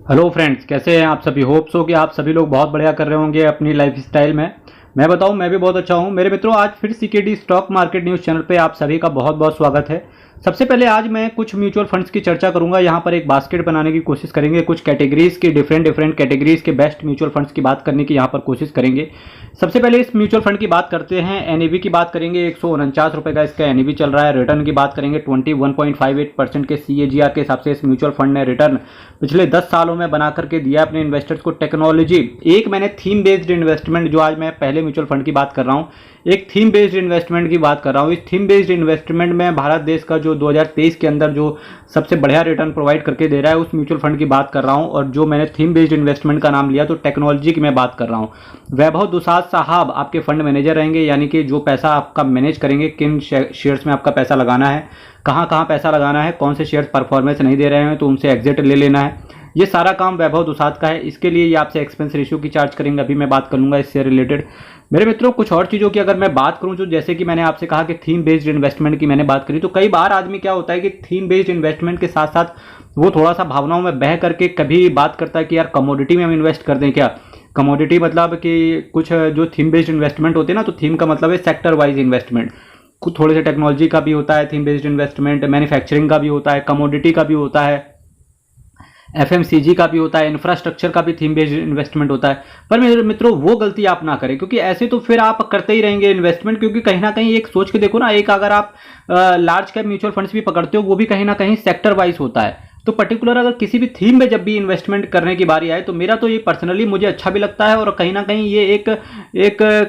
Hello friends, कैसे हैं आप सभी। होप्स हो कि आप सभी लोग बहुत बढ़िया कर रहे होंगे अपनी लाइफ स्टाइल में। मैं बताऊं, मैं भी बहुत अच्छा हूं। मेरे मित्रों, आज फिर CKD stock market news channel पे आप सभी का बहुत बहुत स्वागत है। सबसे पहले आज मैं कुछ म्यूचुअल फंड्स की चर्चा करूंगा। यहाँ पर एक बास्केट बनाने की कोशिश करेंगे, कुछ कैटेगरीज की डिफरेंट डिफरेंट कैटेगरीज के बेस्ट म्यूचुअल फंड्स की बात करने की यहाँ पर कोशिश करेंगे। सबसे पहले इस म्यूचुअल फंड की बात करते हैं। एनईवी की बात करेंगे, 149 रुपये का इसका एनईवी चल रहा है। रिटर्न की बात करेंगे, 21.58% के सीएजीआर के हिसाब से इस म्यूचुअल फंड ने रिटर्न पिछले 10 सालों में बना करके दिया अपने इन्वेस्टर्स को। टेक्नोलॉजी एक मैंने थीम बेस्ड इन्वेस्टमेंट, जो आज मैं पहले म्यूचुअल फंड की बात कर रहा हूँ, एक थीम बेस्ड इन्वेस्टमेंट की बात कर रहा हूँ। इस थीम बेस्ड इन्वेस्टमेंट में भारत देश का जो 2023 के अंदर जो सबसे बढ़िया रिटर्न प्रोवाइड करके दे रहा है, उस म्यूचुअल फंड की बात कर रहा हूँ। और जो मैंने थीम बेस्ड इन्वेस्टमेंट का नाम लिया तो टेक्नोलॉजी की मैं बात कर रहा हूँ। वैभव दुसाद साहब आपके फंड मैनेजर रहेंगे, यानी कि जो पैसा आपका मैनेज करेंगे, किन शेयर्स में आपका पैसा लगाना है, कहाँ कहाँ पैसा लगाना है, कौन से शेयर्स परफॉर्मेंस नहीं दे रहे हैं तो उनसे एग्जिट ले लेना है, ये सारा काम वैभव दुसाद का है। इसके लिए ये आपसे एक्सपेंस रेशियो की चार्ज करेंगे, अभी मैं बात कर लूँगा इससे रिलेटेड। मेरे मित्रों, कुछ और चीज़ों की अगर मैं बात करूं, तो जैसे कि मैंने आपसे कहा कि थीम बेस्ड इन्वेस्टमेंट की मैंने बात करी, तो कई बार आदमी क्या होता है कि थीम बेस्ड इन्वेस्टमेंट के साथ साथ वो थोड़ा सा भावनाओं में बह करके कभी बात करता है कि यार कमोडिटी में हम इन्वेस्ट कर दें क्या। कमोडिटी मतलब कि कुछ जो थीम बेस्ड इन्वेस्टमेंट होते हैं ना, तो थीम का मतलब है सेक्टर वाइज इन्वेस्टमेंट। कुछ थोड़े से टेक्नोलॉजी का भी होता है थीम बेस्ड इन्वेस्टमेंट, मैन्युफैक्चरिंग का भी होता है, कमोडिटी का भी होता है, एफएमसीजी का भी होता है, इंफ्रास्ट्रक्चर का भी थीम बेस्ड इन्वेस्टमेंट होता है। पर मेरे मित्रों, वो गलती आप ना करें, क्योंकि ऐसे तो फिर आप करते ही रहेंगे इन्वेस्टमेंट। क्योंकि कहीं ना कहीं एक सोच के देखो ना, एक अगर आप लार्ज कैप म्यूचुअल फंड्स भी पकड़ते हो, वो भी कहीं ना कहीं सेक्टर वाइज होता है। तो पर्टिकुलर अगर किसी भी थीम में जब भी इन्वेस्टमेंट करने की बारी आए, तो मेरा तो ये पर्सनली मुझे अच्छा भी लगता है, और कहीं ना कहीं ये एक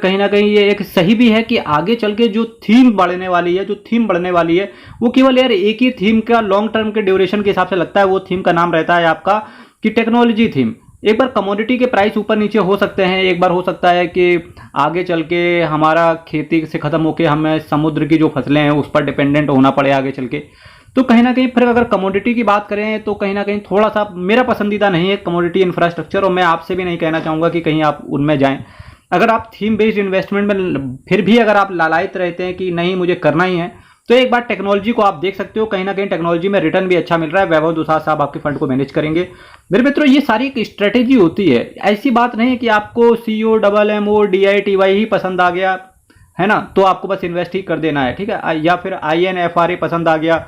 कहीं ना कहीं ये एक सही भी है कि आगे चल के जो थीम बढ़ने वाली है, जो थीम बढ़ने वाली है, वो केवल यार एक ही थीम का लॉन्ग टर्म के ड्यूरेशन के हिसाब से लगता है। वो थीम का नाम रहता है आपका कि टेक्नोलॉजी थीम। एक बार कमोडिटी के प्राइस ऊपर नीचे हो सकते हैं, एक बार हो सकता है कि आगे चल के हमारा खेती से खत्म होकर हमें समुद्र की जो फसलें हैं उस पर डिपेंडेंट होना पड़े आगे चल के। तो कहीं ना कहीं फिर अगर कमोडिटी की बात करें, तो कहीं ना कहीं थोड़ा सा मेरा पसंदीदा नहीं है कमोडिटी इंफ्रास्ट्रक्चर, और मैं आपसे भी नहीं कहना चाहूंगा कि कहीं आप उनमें जाएं। अगर आप थीम बेस्ड इन्वेस्टमेंट में फिर भी अगर आप लालायित रहते हैं कि नहीं मुझे करना ही है, तो एक बार टेक्नोलॉजी को आप देख सकते हो। कहीं ना कहीं टेक्नोलॉजी में रिटर्न भी अच्छा मिल रहा है। वैभव दुसाद साहब आपके फंड को मैनेज करेंगे। मेरे मित्रों, ये सारी एक स्ट्रेटेजी होती है। ऐसी बात नहीं है कि आपको सीओ डबल एमओ डीआईटीवाई ही पसंद आ गया है ना, तो आपको बस इन्वेस्ट ही कर देना है, ठीक है। या फिर आईएनएफआरए पसंद आ गया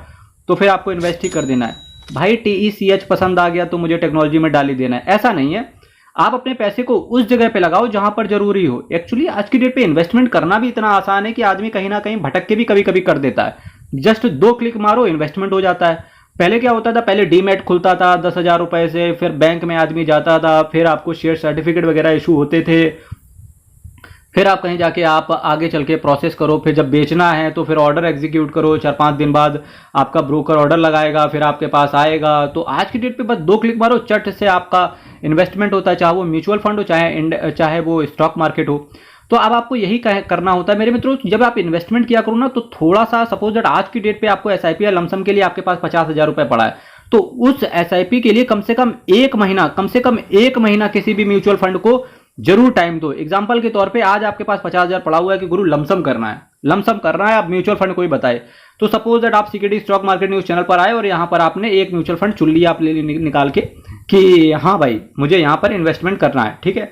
तो फिर आपको इन्वेस्ट ही कर देना है। भाई टीईसीएच पसंद आ गया तो मुझे टेक्नोलॉजी में डाल ही देना है, ऐसा नहीं है। आप अपने पैसे को उस जगह पे लगाओ जहां पर जरूरी हो। एक्चुअली आज की डेट पे इन्वेस्टमेंट करना भी इतना आसान है कि आदमी कहीं ना कहीं भटक के भी कभी कभी कर देता है। जस्ट 2 क्लिक मारो, इन्वेस्टमेंट हो जाता है। पहले क्या होता था, पहले डीमैट खुलता था 10,000 रुपए से, फिर बैंक में आदमी जाता था, फिर आपको शेयर सर्टिफिकेट वगैरह इशू होते थे, फिर आप कहीं जाके आप आगे चल के प्रोसेस करो, फिर जब बेचना है तो फिर ऑर्डर एग्जीक्यूट करो, 4-5 दिन बाद आपका ब्रोकर ऑर्डर लगाएगा, फिर आपके पास आएगा। तो आज की डेट पे बस 2 क्लिक मारो, चट से आपका इन्वेस्टमेंट होता है, चाहे वो म्यूचुअल फंड हो, चाहे वो स्टॉक मार्केट हो। तो अब आपको यही करना होता है। मेरे मित्रों, जब आप इन्वेस्टमेंट किया करो ना, तो थोड़ा सा सपोज दैट आज की डेट पे आपको एसआईपी या लमसम के लिए आपके पास 50,000 रुपए पड़ा है, तो उस एसआईपी के लिए कम से कम 1 महीना किसी भी म्यूचुअल फंड को जरूर टाइम दो। एग्जांपल के तौर पे आज आपके पास 50,000 पड़ा हुआ है कि गुरु लमसम करना है, आप म्यूचुअल फंड कोई बताए। तो सपोज दैट आप CKD stock market news channel पर आए और यहां पर आपने एक म्यूचुअल फंड चुन लिया आप निकाल के कि हाँ भाई मुझे यहां पर इन्वेस्टमेंट करना है, ठीक है।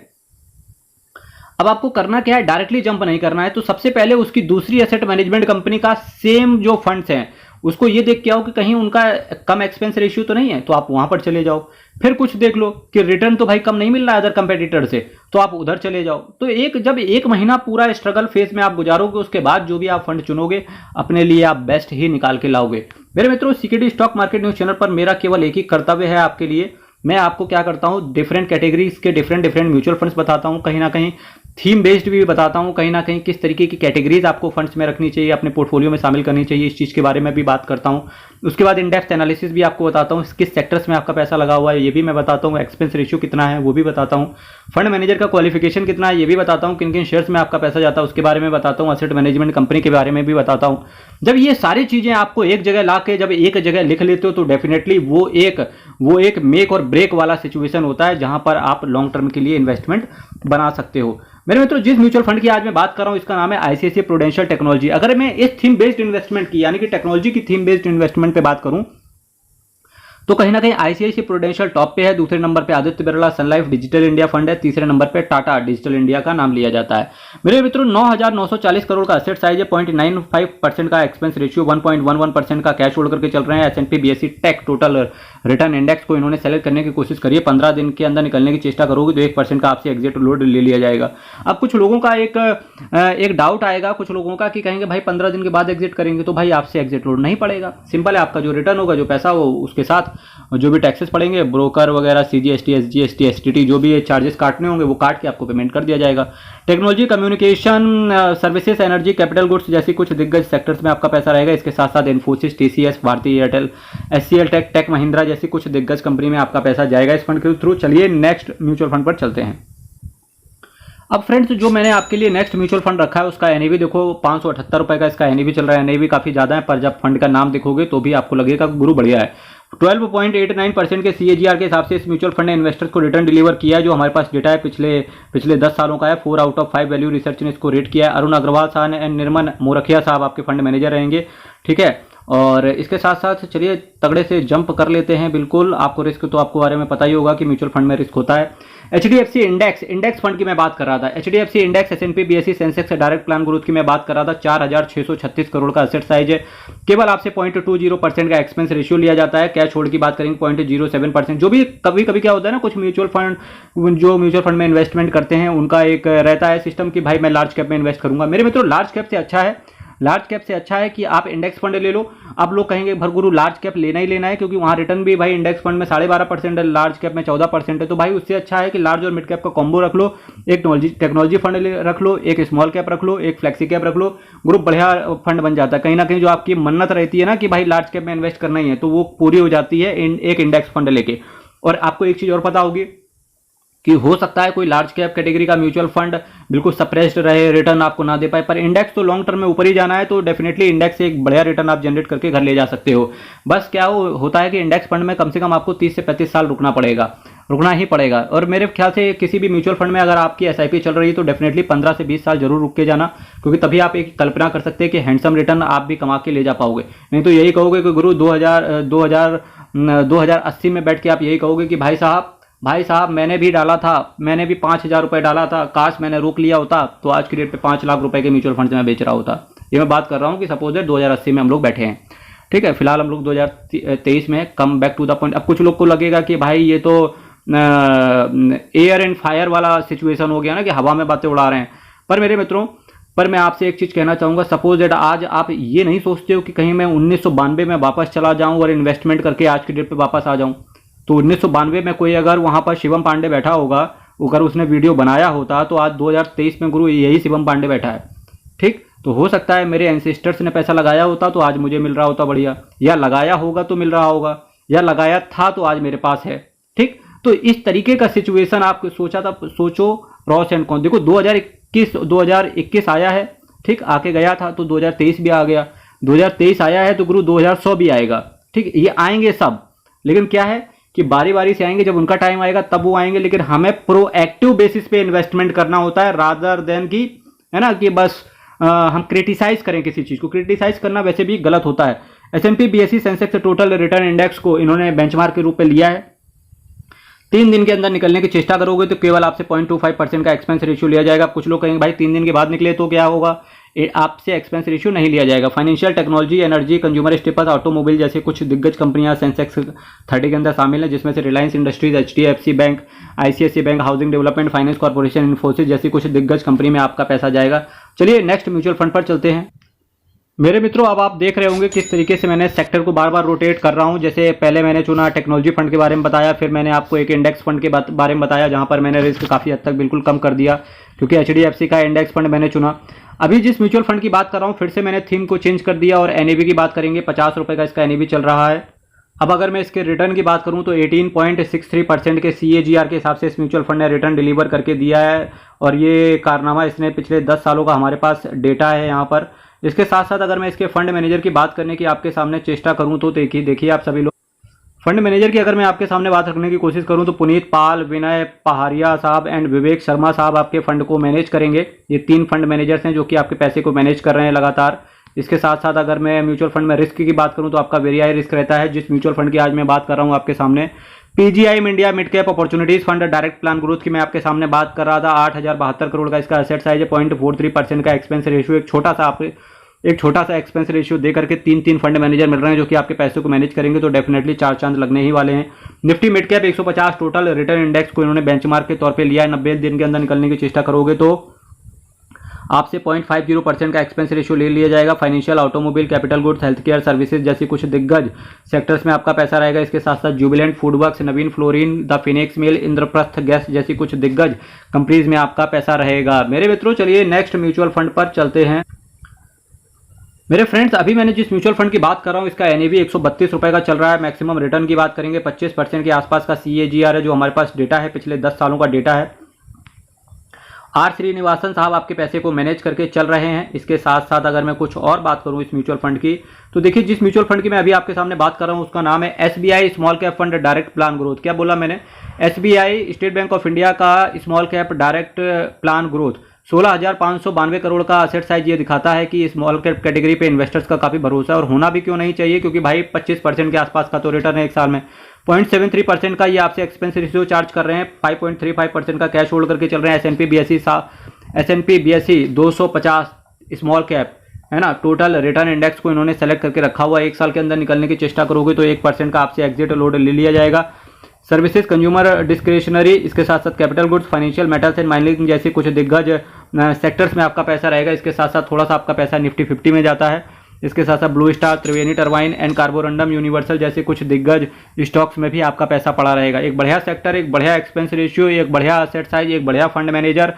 अब आपको करना क्या है, डायरेक्टली जंप नहीं करना है। तो सबसे पहले उसकी दूसरी एसेट मैनेजमेंट कंपनी का सेम जो फंड्स हैं उसको ये देख के आओ कि कहीं उनका कम एक्सपेंस रेशियो तो नहीं है, तो आप वहां पर चले जाओ। फिर कुछ देख लो कि रिटर्न तो भाई कम नहीं मिल रहा है अदर कंपेटिटर से, तो आप उधर चले जाओ। तो जब 1 महीना पूरा स्ट्रगल फेज में आप गुजारोगे, उसके बाद जो भी आप फंड चुनोगे अपने लिए आप बेस्ट ही निकाल के लाओगे। मेरे मित्रों, CKD stock market news channel पर मेरा केवल एक ही कर्तव्य है आपके लिए। मैं आपको क्या करता हूं, डिफरेंट कैटेगरीज के डिफरेंट म्यूचुअल फंड्स बताता हूं, कहीं ना कहीं थीम बेस्ड भी बताता हूं, कहीं ना कहीं किस तरीके की कैटेगरीज आपको फंड्स में रखनी चाहिए, अपने पोर्टफोलियो में शामिल करनी चाहिए, इस चीज़ के बारे में भी बात करता हूं। उसके बाद इन डेप्थ एनालिसिस भी आपको बताता हूं, किस सेक्टर्स में आपका पैसा लगा हुआ है ये भी मैं बताता हूं, एक्सपेंस रेशियो कितना है वो भी बताता हूं, फंड मैनेजर का क्वालिफिकेशन कितना है ये भी बताता हूं, किन किन शेयर्स में आपका पैसा जाता है उसके बारे में बताता हूं, एसेट मैनेजमेंट कंपनी के बारे में भी बताता हूं। जब ये सारी चीज़ें आपको एक जगह ला के जब एक जगह लिख लेते हो, तो डेफिनेटली वो एक मेक और ब्रेक वाला सिचुएशन होता है जहां पर आप लॉन्ग टर्म के लिए इन्वेस्टमेंट बना सकते हो। मेरे मित्रों, जिस म्यूचुअल फंड की आज मैं बात कर रहा हूं इसका नाम है आईसीआईसीआई प्रूडेंशियल टेक्नोलॉजी। अगर मैं इस थीम बेस्ड इन्वेस्टमेंट की यानी कि टेक्नोलॉजी की थीम बेस्ड इन्वेस्टमेंट पे बात करूं, तो कहीं ना कहीं आईसीआईसीआई प्रूडेंशियल टॉप पे है, दूसरे नंबर पे आदित्य बिरला सन लाइफ डिजिटल इंडिया फंड है, तीसरे नंबर पे टाटा डिजिटल इंडिया का नाम लिया जाता है। मेरे मित्रों 9,940 करोड़ का एसेट साइज है, 0.95% का एक्सपेंस रेशियो, 1.11% का कैश होल्ड करके चल रहे हैं। S&P BSE tech total return index को इन्होंने सेलेक्ट करने की कोशिश करी है, 15 दिन के अंदर निकलने की चेष्टा करोगे तो 1% का आपसे एग्जिट लोड ले लिया जाएगा। अब कुछ लोगों का एक डाउट आएगा कुछ लोगों का कि कहेंगे भाई 15 दिन के बाद एग्जिट करेंगे तो भाई आपसे एग्जिट लोड नहीं पड़ेगा। सिंपल है, आपका जो रिटर्न होगा, जो पैसा हो, उसके साथ जो भी टैक्सेस पड़ेंगे, ब्रोकर वगैरह, CGST SGST STT जो भी चार्जेस काटने होंगे वो काट के आपको पेमेंट कर दिया जाएगा। Technology, communication services, energy, capital goods जैसी कुछ दिग्गज सेक्टर्स में आपका पैसा रहेगा। इसके साथ साथ इन्फोसिस, TCS, भारतीय एयरटेल, SCL टेक महिंद्रा जैसी कुछ दिग्गज कंपनी में आपका पैसा जाएगा इस फंड के थ्रू। चलिए नेक्स्ट म्यूचुअल फंड पर चलते हैं। अब फ्रेंड्स जो मैंने आपके लिए नेक्स्ट म्यूचुअल फंड रखा है उसका एनएवी देखो, 578 रुपए का इसका एनएवी चल रहा है। एनएवी काफी ज्यादा है, पर जब फंड का नाम देखोगे तो भी आपको लगेगा गुरु बढ़िया है। 12.89% के CAGR के हिसाब से इस म्यूचुअल फंड ने इन्वेस्टर्स को रिटर्न डिलीवर किया है। जो हमारे पास डेटा है पिछले 10 सालों का है। 4 आउट ऑफ 5 वैल्यू रिसर्च ने इसको रेट किया है। अरुण अग्रवाल साहब एंड निर्मल मोरखिया साहब आपके फंड मैनेजर रहेंगे, ठीक है। और इसके साथ साथ चलिए तगड़े से जंप कर लेते हैं। बिल्कुल आपको रिस्क तो आपको बारे में पता ही होगा कि म्यूचुअल फंड में रिस्क होता है। HDFC इंडेक्स फंड की मैं बात कर रहा था। HDFC index, S&P BSE Sensex direct plan growth की मैं बात कर रहा था। 4,636 करोड़ का एसेट साइज है। केवल आपसे 0.20% का एक्सपेंस रेशियो लिया जाता है। कैश होल्ड की बात करेंगे 0.07%। जो भी कभी कभी क्या होता है ना, कुछ म्यूचुअल फंड में इन्वेस्टमेंट करते हैं उनका एक रहता है सिस्टम कि भाई मैं लार्ज कैप में इन्वेस्ट करूंगा। मेरे मित्रों लार्ज कैप से अच्छा है कि आप इंडेक्स फंड ले लो। आप लोग कहेंगे भरगुरु लार्ज कैप लेना ही लेना है क्योंकि वहां रिटर्न भी भाई इंडेक्स फंड में 12.5% है, लार्ज कैप में 14% है। तो भाई उससे अच्छा है कि लार्ज और मिड कैप का कॉम्बो रख लो। एक टेक्नोलॉजी फंड रख लो, एक स्मॉल कैप रख लो, एक फ्लेक्सी कैप रख लो। ग्रुप बढ़िया फंड बन जाता है। कहीं ना कहीं जो आपकी मन्नत रहती है ना कि भाई लार्ज कैप में इन्वेस्ट करना ही है, तो वो पूरी हो जाती है एक इंडेक्स फंड लेके। और आपको एक चीज और पता होगी कि हो सकता है कोई लार्ज कैप कैटेगरी का म्यूचुअल फंड बिल्कुल सप्रेस्ड रहे, रिटर्न आपको ना दे पाए, पर इंडेक्स तो लॉन्ग टर्म में ऊपर ही जाना है, तो डेफिनेटली इंडेक्स से एक बढ़िया रिटर्न आप जनरेट करके घर ले जा सकते हो। बस क्या होता है कि इंडेक्स फंड में कम से कम आपको 30 से 35 साल रुकना ही पड़ेगा। और मेरे ख्याल से किसी भी म्यूचुअल फंड में अगर आपकी SIP चल रही है तो डेफिनेटली 15 से 20 साल जरूर रुक के जाना, क्योंकि तभी आप एक कल्पना कर सकते हैं कि हैंडसम रिटर्न आप भी कमा के ले जा पाओगे। नहीं तो यही कहोगे कि गुरु 2080 में बैठ के आप यही कहोगे कि भाई साहब मैंने भी 5,000 रुपए डाला था, काश मैंने रोक लिया होता तो आज की डेट पे 5 लाख रुपए के म्यूचुअल फंड से मैं बेच रहा होता। ये मैं बात कर रहा हूँ कि सपोज 2080 में हम लोग बैठे हैं, ठीक है। फिलहाल हम लोग 2023 में come back to the point. अब कुछ लोग को लगेगा कि भाई ये तो एयर एंड फायर वाला सिचुएशन हो गया ना कि हवा में बातें उड़ा रहे हैं। पर मेरे मित्रों, पर मैं आपसे एक चीज कहना चाहूंगा, सपोज दैट आज आप ये नहीं सोचते हो कि कहीं मैं 1992 में वापस चला जाऊं और इन्वेस्टमेंट करके आज की डेट पे वापस आ जाऊं। तो 1992 में कोई अगर वहां पर शिवम पांडे बैठा होगा, अगर उसने वीडियो बनाया होता तो आज 2023 में गुरु यही शिवम पांडे बैठा है, ठीक। तो हो सकता है मेरे एंसेस्टर्स ने पैसा लगाया होता तो आज मुझे मिल रहा होता बढ़िया, या लगाया होगा तो मिल रहा होगा, या लगाया था तो आज मेरे पास है, ठीक। तो इस तरीके का सिचुएशन आप सोचो प्रॉस एंड कॉन्स। देखो 2021 आया है, ठीक, आके गया था, तो 2023 भी आ गया। 2023 आया है तो गुरु 2100 भी आएगा, ठीक। ये आएंगे सब, लेकिन क्या है कि बारी बारी से आएंगे, जब उनका टाइम आएगा तब वो आएंगे। लेकिन हमें प्रोएक्टिव बेसिस पे इन्वेस्टमेंट करना होता है, रादर देन की, है ना, कि बस हम क्रिटिसाइज करें किसी चीज को। क्रिटिसाइज करना वैसे भी गलत होता है। S&P BSE Sensex total return index को इन्होंने बेंचमार्क के रूप में लिया है। 3 दिन के अंदर निकलने की चेष्टा करोगे तो केवल आपसे 0.25% का एक्सपेंस रेशियो लिया जाएगा। कुछ लोग कहेंगे भाई 3 दिन के बाद निकले तो क्या होगा, आपसे एक्सपेंस रेशियो नहीं लिया जाएगा। Financial, technology, energy, consumer staples, automobile जैसे कुछ दिग्गज कंपनियां सेंसेक्स 30 के अंदर शामिल हैं, जिसमें से Reliance industries, HDFC bank, ICICI bank, housing development finance corporation, Infosys जैसी कुछ दिग्गज कंपनी में आपका पैसा जाएगा। चलिए नेक्स्ट म्यूचुअल फंड पर चलते हैं। मेरे मित्रों, अब आप देख रहे होंगे किस तरीके से मैंने सेक्टर को बार बार रोटेट कर रहा हूं। जैसे पहले मैंने चुना टेक्नोलॉजी फंड के बारे में बताया, फिर मैंने आपको एक इंडेक्स फंड के बारे में बताया जहां पर मैंने रिस्क काफी हद तक बिल्कुल कम कर दिया, क्योंकि HDFC का इंडेक्स फंड मैंने चुना। अभी जिस म्यूचुअल फंड की बात कर रहा हूं, फिर से मैंने थीम को चेंज कर दिया और एनएवी की बात करेंगे। 50 रुपए का इसका एनएवी चल रहा है। अब अगर मैं इसके रिटर्न की बात करूं तो 18.63% के CAGR के हिसाब से इस म्यूचुअल फंड ने रिटर्न डिलीवर करके दिया है, और ये कारनामा इसने पिछले 10 सालों का हमारे पास डेटा है यहाँ पर। इसके साथ साथ अगर मैं इसके फंड मैनेजर की बात करने की आपके सामने चेष्टा करूं तो देखिए आप सभी लोग, फंड मैनेजर की अगर मैं आपके सामने बात रखने की कोशिश करूं तो पुनीत पाल, विनय पहाड़िया साहब एंड विवेक शर्मा साहब आपके फंड को मैनेज करेंगे। ये 3 फंड मैनेजर्स हैं जो कि आपके पैसे को मैनेज कर रहे हैं लगातार। इसके साथ साथ अगर मैं म्यूचुअल फंड में रिस्क की बात करूं तो आपका वेरी हाई रिस्क रहता है। जिस म्यूचुअल फंड की आज मैं बात कर रहा हूं आपके सामने, PGI India mid cap opportunities fund direct plan growth की मैं आपके सामने बात कर रहा था। 8,072 करोड़ का इसका एसेट साइज है, 0.43% का एक्सपेंस रेशियो, एक छोटा सा एक्सपेंस रेशियो दे करके तीन फंड मैनेजर मिल रहे हैं जो कि आपके पैसे को मैनेज करेंगे तो डेफिनेटली 4 चांद लगने ही वाले हैं। Nifty mid cap 150 total return index को इन्होंने बेंचमार्क के तौर पे लिया है। 90 दिन के अंदर निकलने की चेष्टा करोगे तो आपसे 0.50% का एक्सपेंस रेशियो ले लिया जाएगा। Financial, automobile, capital goods, health care services जैसी कुछ दिग्गज सेक्टर्स में आपका पैसा रहेगा। इसके साथ साथ Jubilant FoodWorks, Naveen fluorine, the Phoenix mill, Indraprastha gas जैसी कुछ दिग्गज कंपनीज में आपका पैसा रहेगा। मेरे मित्रों चलिए नेक्स्ट म्यूचुअल फंड पर चलते हैं। मेरे फ्रेंड्स, अभी मैंने जिस म्यूचुअल फंड की बात कर रहा हूँ इसका एनएवी 132 रुपए का चल रहा है। मैक्सिमम रिटर्न की बात करेंगे 25% के आसपास का CAGR है जो हमारे पास डेटा है, पिछले 10 सालों का डेटा है। आर श्रीनिवासन साहब आपके पैसे को मैनेज करके चल रहे हैं। इसके साथ साथ अगर मैं कुछ और बात करूं इस म्यूचुअल फंड की तो देखिए, जिस म्यूचुअल फंड की मैं अभी आपके सामने बात कर रहा हूं उसका नाम है SBI small cap fund direct plan growth. क्या बोला मैंने? SBI state bank of India का small cap direct plan growth 16,592 crore का असेट साइज ये दिखाता है कि स्मॉल कैप कैटेगरी पे इन्वेस्टर्स का काफी भरोसा है और होना भी क्यों नहीं चाहिए, क्योंकि भाई 25% के आसपास का तो रिटर्न है एक साल में। 0.73% का ये आपसे एक्सपेंस रेशियो चार्ज कर रहे हैं। 5.35% का कैश होल्ड करके चल रहे हैं। S&P BSE 250 स्मॉल कैप है ना, टोटल रिटर्न इंडेक्स को इन्होंने सेलेक्ट करके रखा हुआ है। एक साल के अंदर निकलने की चेष्टा करोगे तो 1% का आपसे एग्जिट लोड ले लिया जाएगा। सर्विसेज, कंज्यूमर डिस्क्रिशनरी, इसके साथ साथ capital goods, financial, metals and mining जैसे कुछ दिग्गज सेक्टर्स में आपका पैसा रहेगा। इसके साथ साथ थोड़ा सा आपका पैसा निफ्टी 50 में जाता है। इसके साथ साथ blue star, Triveni turbine and Carborundum universal जैसे कुछ दिग्गज स्टॉक्स में भी आपका पैसा पड़ा रहेगा। एक बढ़िया सेक्टर, एक बढ़िया एक्सपेंस रेशियो, एक बढ़िया असेट साइज, एक बढ़िया फंड मैनेजर,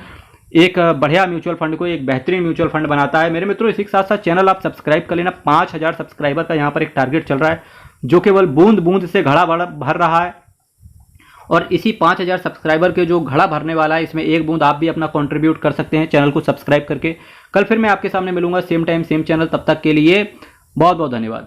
एक बढ़िया म्यूचुअल फंड को एक बेहतरीन म्यूचुअल फंड बनाता है। मेरे मित्रों इसी के साथ साथ चैनल आप सब्सक्राइब कर लेना। 5,000 सब्सक्राइबर का यहाँ पर एक टारगेट चल रहा है जो केवल बूंद बूंद से घड़ा भर रहा है और इसी 5,000 सब्सक्राइबर के जो घड़ा भरने वाला है इसमें एक बूंद आप भी अपना कंट्रीब्यूट कर सकते हैं चैनल को सब्सक्राइब करके। कल फिर मैं आपके सामने मिलूंगा सेम टाइम सेम चैनल, तब तक के लिए बहुत बहुत धन्यवाद।